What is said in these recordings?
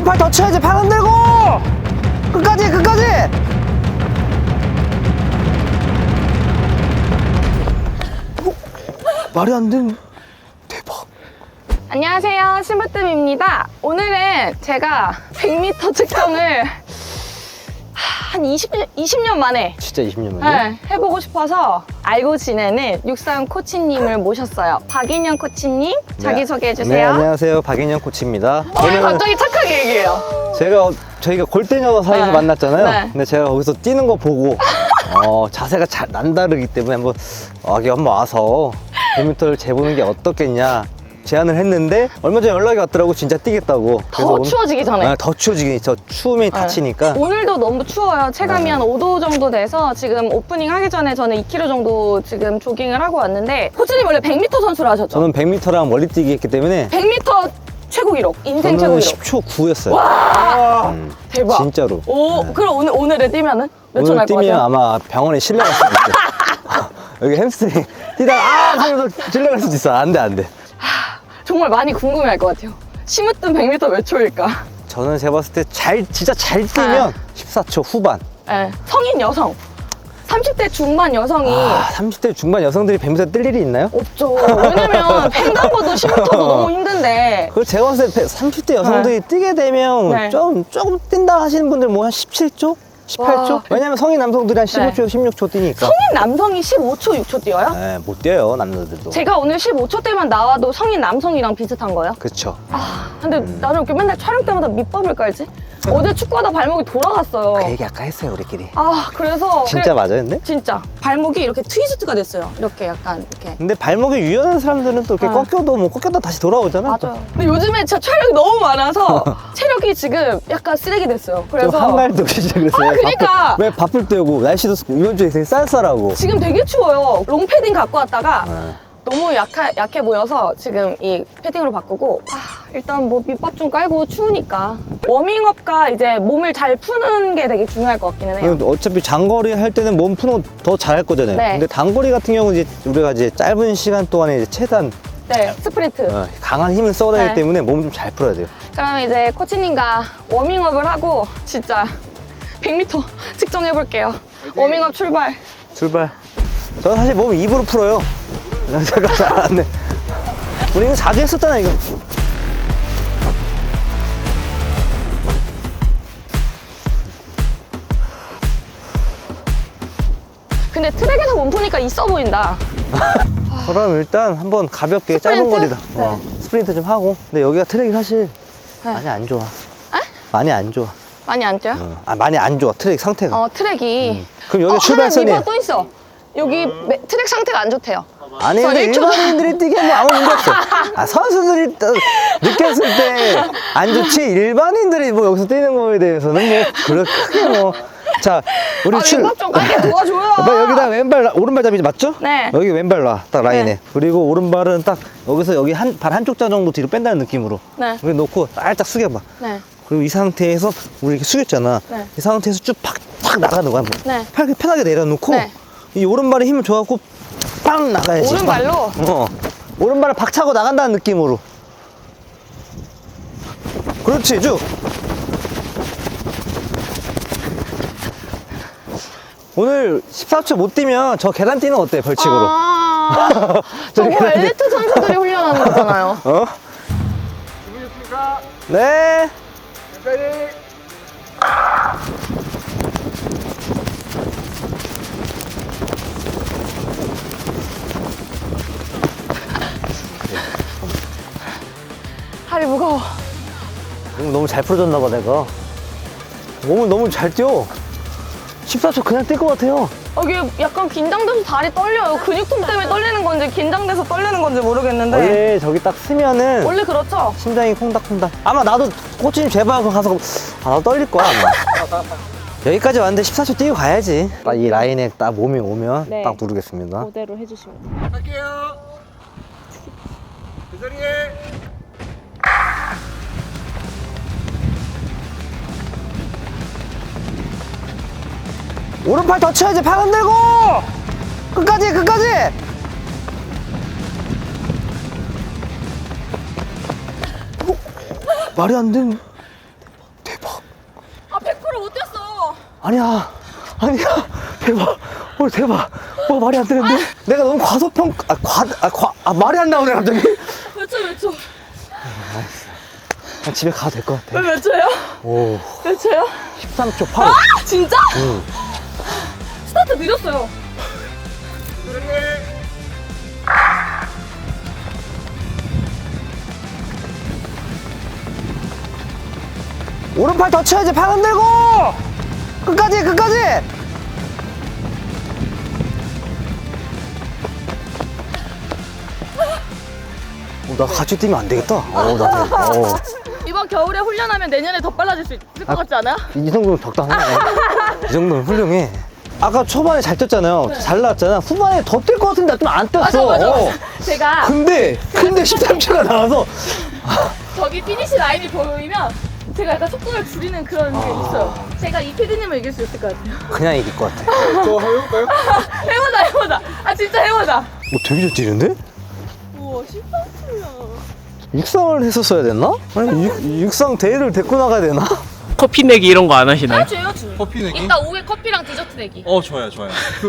오른팔 더 쳐야지. 발 흔들고 끝까지 끝까지. 말이 안 되는. 대박. 안녕하세요, 신부뜸입니다. 오늘은 제가 100m 측정을 한 20년 만에 진짜 20년 만에? 네, 해보고 싶어서 알고 지내는 육상 코치님을 모셨어요. 박인영 코치님, 자기소개해주세요. 네, 안녕하세요. 박인영 코치입니다. 왜 갑자기 착하게 얘기해요? 저희가 골대녀 사이에서 네. 만났잖아요. 네. 근데 제가 거기서 뛰는 거 보고 자세가 잘 남다르기 때문에 여기 한번 와서 100m를 재보는 게 어떻겠냐 제안을 했는데 얼마 전에 연락이 왔더라고. 진짜 뛰겠다고. 더 추워지기 전에. 더 추워지기. 저 추움에 다치니까. 오늘도 너무 추워요. 체감이 한 5도 정도 돼서 지금 오프닝 하기 전에 저는 2km 정도 지금 조깅을 하고 왔는데, 코치님 원래 100m 선수를 하셨죠? 저는 100m랑 멀리뛰기 했기 때문에 100m 최고 기록, 인생 저는 최고 기록. 10초 9였어요. 와, 대박. 진짜로. 오, 그럼 오늘에 뛰면은 몇 초 오늘 날 것 뛰면 같아요? 아마 병원에 실려갈 수도 있어. 여기 햄스트링 뛰다가 하면서 실려갈 수도 있어. 안 돼. 정말 많이 궁금해할 것 같아요. 심으뜸 100m 몇 초일까? 저는 제가 봤을 때 진짜 잘 뛰면 14초 후반. 네, 성인 여성, 30대 중반 여성이 30대 중반 여성들이 100m 뛸 일이 있나요? 없죠. 왜냐면 횡단보도 10m도 너무 힘든데. 그리고 제가 봤을 때 30대 여성들이 뛰게 되면 네. 조금 뛴다 하시는 분들 뭐 한 17초? 18초? 와. 왜냐면 성인 남성들이 한 15초, 네. 16초 뛰니까. 성인 남성이 15초, 6초 뛰어요? 네, 못 뛰어요, 남자들도. 제가 오늘 15초 때만 나와도 성인 남성이랑 비슷한 거예요? 그쵸. 근데 나는 이렇게 맨날 촬영 때마다 밑밥을 깔지? 어제 축구하다 발목이 돌아갔어요. 그 얘기 아까 했어요, 우리끼리. 그래서 진짜 맞아요, 근데? 진짜 발목이 이렇게 트위스트가 됐어요. 이렇게 약간 이렇게. 근데 발목이 유연한 사람들은 또 이렇게 꺾여도 다시 돌아오잖아. 맞아요. 근데 요즘에 진짜 촬영이 너무 많아서 체력이 지금 약간 쓰레기 됐어요. 좀 그래서 한가해도 시작했어요. 그러니까. 왜 바쁠 때고 날씨도 이번 주에 되게 쌀쌀하고. 지금 되게 추워요. 롱패딩 갖고 왔다가 네. 너무 약해 보여서 지금 이 패딩으로 바꾸고, 일단 뭐 밑밥 좀 깔고 추우니까 워밍업과 이제 몸을 잘 푸는 게 되게 중요할 것 같기는 해요. 어차피 장거리 할 때는 몸 푸는 거 더 잘할 거잖아요. 네. 근데 단거리 같은 경우는 이제 우리가 이제 짧은 시간 동안에 이제 최대한 네, 스프린트. 강한 힘을 써야 되기 네. 때문에 몸 좀 잘 풀어야 돼요. 그럼 이제 코치님과 워밍업을 하고 진짜 100m 측정해 볼게요. 워밍업 출발. 출발. 저는 사실 몸 입으로 풀어요. 제가 잘 안 돼. 우리 이거 자주 했었잖아, 이거. 근데 트랙에서 몸 푸니까 있어 보인다. 그럼 일단 한번 가볍게 짧은 스프린트? 거리다. 네. 스프린트 좀 하고. 근데 여기가 트랙이 사실 네. 많이 안 좋아. 많이 안 좋아. 많이 안 뛰어요? 많이 안 좋아, 트랙 상태가. 트랙이. 그럼 여기 출발선이. 하나 밑밥 또 있어. 여기 트랙 상태가 안 좋대요. 아니, 저 근데 1초. 일반인들이 뛰기에 뭐 아무 문제 없어. 선수들이 느꼈을 때 안 좋지, 일반인들이 뭐 여기서 뛰는 거에 대해서는 뭐, 크게 뭐. 자, 우리 밑밥 좀 깔게 도와줘요. 오빠 여기다 오른발 잡이지 맞죠? 네. 여기 왼발 놔, 딱 라인에. 네. 그리고 오른발은 딱 여기서 여기 발 한쪽 자 정도 뒤로 뺀다는 느낌으로. 네. 여기 놓고 살짝 숙여봐. 네. 그리고 이 상태에서 우리 이렇게 숙였잖아. 네. 이 상태에서 쭉 팍 나가는 거야. 네. 팔 이렇게 편하게 내려놓고 네. 이 오른발에 힘을 줘갖고 빵 나가야지. 오른발로? 빵. 오른발을 박차고 나간다는 느낌으로. 그렇지, 쭉. 오늘 14초 못 뛰면 저 계단 뛰는 거 어때, 벌칙으로? 저거 엘리트 선수들이 훈련하는 거잖아요. 준비됐습니까? 네. 레디. 팔이 무거워. 너무 잘 풀어줬나 봐, 내가. 몸을 너무 잘 뛰어. 14초 그냥 뛸 것 같아요. 이게 약간 긴장돼서 다리 떨려요. 근육통 때문에 떨리는 건지 긴장돼서 떨리는 건지 모르겠는데. 원래 저기 딱 쓰면은 원래 그렇죠? 심장이 콩닥콩닥. 아마 나도 코치님 제발 그거 가서 나도 떨릴 거야 아마. 여기까지 왔는데 14초 뛰고 가야지. 딱 이 라인에 딱 몸이 오면 네. 딱 누르겠습니다. 그대로 해주시면 돼요. 갈게요. 그 자리에. 오른팔 더 쳐야지. 발 흔들고 끝까지 끝까지. 말이 안 되는. 아니야. 대박. 대박. 말이 안 되는데? 내가 너무 말이 안 나오네, 갑자기. 몇 초? 그냥 집에 가도 될 것 같아. 몇 초요? 오. 몇 초요? 13초 8. 진짜? 응. 스타트 느렸어요. 오른팔 더 쳐야지. 발 흔들고! 끝까지! 나 같이 뛰면 안 되겠다. 이번 겨울에 훈련하면 내년에 더 빨라질 수 있을 것 같지 않아요? 이 정도면 적당해. 이 정도면 훌륭해. 아까 초반에 잘 뛰었잖아요. 잘 나왔잖아. 후반에 더 뛸 것 같은데 좀 안 뛰었어. 맞아. 제가 근데 13초가 나와서 저기 피니시 라인이 보이면 제가 약간 속도를 줄이는 그런 게 있어요. 제가 이 PD님을 이길 수 있을 것 같아요. 그냥 이길 것 같아. 저 해볼까요? 해보자. 아 진짜 해보자. 되게 잘 뛰는데? 우와 13초야. 육상을 했었어야 됐나? 아니 육상 대회를 데리고 나가야 되나? 커피 내기 이런 거 안 하시나요? 해줘요. 커피 내기? 이따 오후에 커피랑 디저트 내기. 좋아요.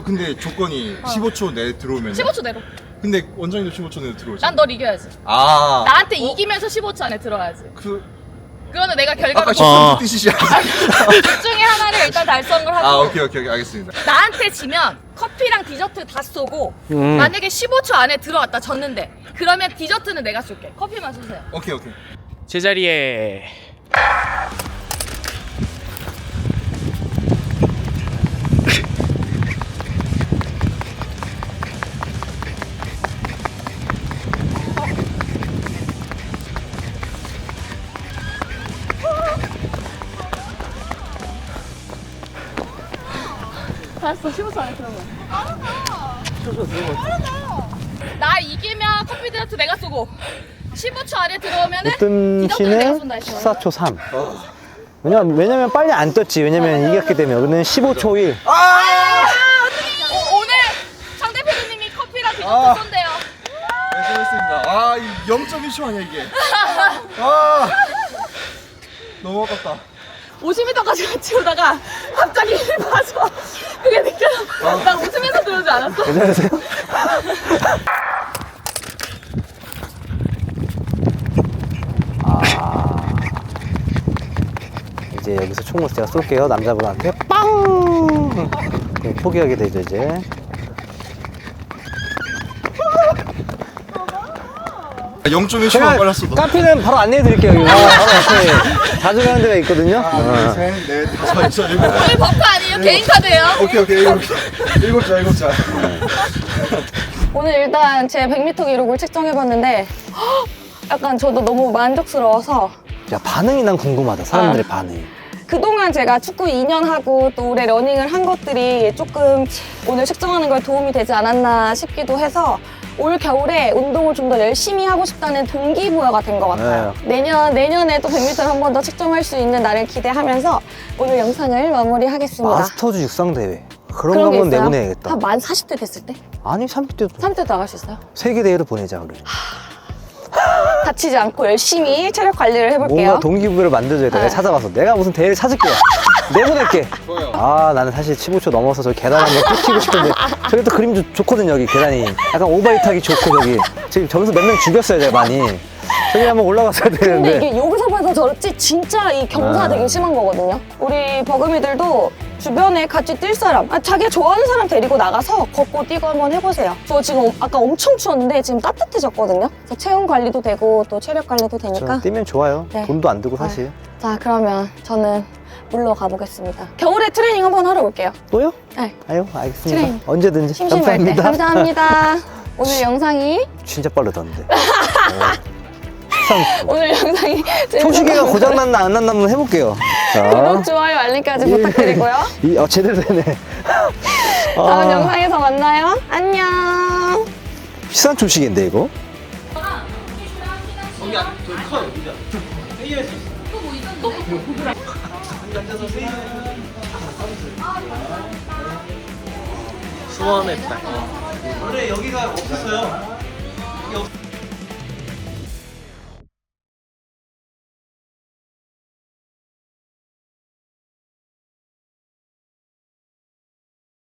근데 조건이 15초 내에 들어오면. 15초 내로. 근데 원장님도 15초 내에 들어오죠. 난 널 이겨야지. 나한테 이기면서 15초 안에 들어야지. 그거는 내가 결과를 아까 어. 13초 뛰시지 않았어요? 둘 중에 하나를 일단 달성을 하고 오케이, 알겠습니다. 나한테 지면 커피랑 디저트 다 쏘고 만약에 15초 안에 들어왔다 졌는데 그러면 디저트는 내가 쏠게. 커피만 쏘세요. 오케이. 제자리에. 알았어. 15초 안에 들어가. 나 이기면 커피 디저트 내가 쏘고 15초 안에 들어오면은 으뜸 디저트는 내가 씨는 쏜다 했어. 14초 3. 왜냐면 빨리 안 뛰었지. 왜냐면 이겼기 때문에. 여기는 15초 1. 오늘 상대 PD님이 커피랑 디저트 쏜대요. 네, 수고했습니다. 이 0.1초 아니야, 이게. 너무 아깝다. 50m까지 같이 오다가 갑자기 힘이 빠져. 그게 느껴져. 나 웃으면서 들어오지 않았어? 괜찮으세요? 이제 여기서 총을 제가 쏠게요. 남자분한테 빵! 그럼 포기하게 되죠 이제. 아, 0.1초만 빨랐어. 카피는 바로 안내해 드릴게요. 바로 옆에 자주 가는 데가 있거든요. 하나, 둘, 셋, 넷, 다섯, 여섯, 일곱. 오늘 버프 아니에요? 개인 카드예요? 오케이. 일곱 자. 오늘 일단 제 100m 기록을 측정해봤는데 약간 저도 너무 만족스러워서 야, 반응이 난 궁금하다. 사람들의 반응이. 그동안 제가 축구 2년 하고 또 올해 러닝을 한 것들이 조금 오늘 측정하는 걸 도움이 되지 않았나 싶기도 해서 올 겨울에 운동을 좀 더 열심히 하고 싶다는 동기부여가 된 것 같아요. 내년에 또 100m를 한 번 더 측정할 수 있는 날을 기대하면서 오늘 영상을 마무리하겠습니다. 마스터즈 육상 대회. 그런 거 그런 게 한번 있어요? 내보내야겠다. 한 만 40대 됐을 때? 아니 30대도 30대 나갈 수 있어요? 세계 대회로 보내자 그래. 다치지 않고 열심히 체력 관리를 해볼게요. 뭔가 동기부여를 만들어줘야 돼. 내가 찾아가서 내가 무슨 대회를 찾을게요. 내보낼게. 좋아요. 나는 사실 15초 넘어서 저 계단 한번 뛰고 싶은데 저기 또 그림 좋거든 여기 계단이. 약간 오바이 타기 좋고 저기 지금 점수 몇 명 죽였어요 제가 많이. 저기 한번 올라갔어야 근데 되는데. 이게 여기서 봐서 저렇지 진짜 이 경사가 되게 심한 거거든요. 우리 버금이들도 주변에 같이 뛸 사람, 자기가 좋아하는 사람 데리고 나가서 걷고 뛰고 한번 해보세요. 저 지금 아까 엄청 추웠는데 지금 따뜻해졌거든요. 그래서 체온 관리도 되고 또 체력 관리도 되니까. 저 뛰면 좋아요. 네. 돈도 안 들고 사실. 자, 그러면 저는 물러가 보겠습니다. 겨울에 트레이닝 한번 하러 올게요. 또요? 네. 아유 알겠습니다. 트레이닝. 언제든지. 심심할 때. 감사합니다. 오늘 영상이 진짜 빠르던데. 오늘 영상이 초시계가 고장났나 안 났나 한번 해볼게요. 구독, 좋아요, 알림까지 부탁드리고요. 제대로 되네. 다음 영상에서 만나요. 안녕. 비싼 초시계인데 이거? 수원했다. 원래 여기가 없었어요.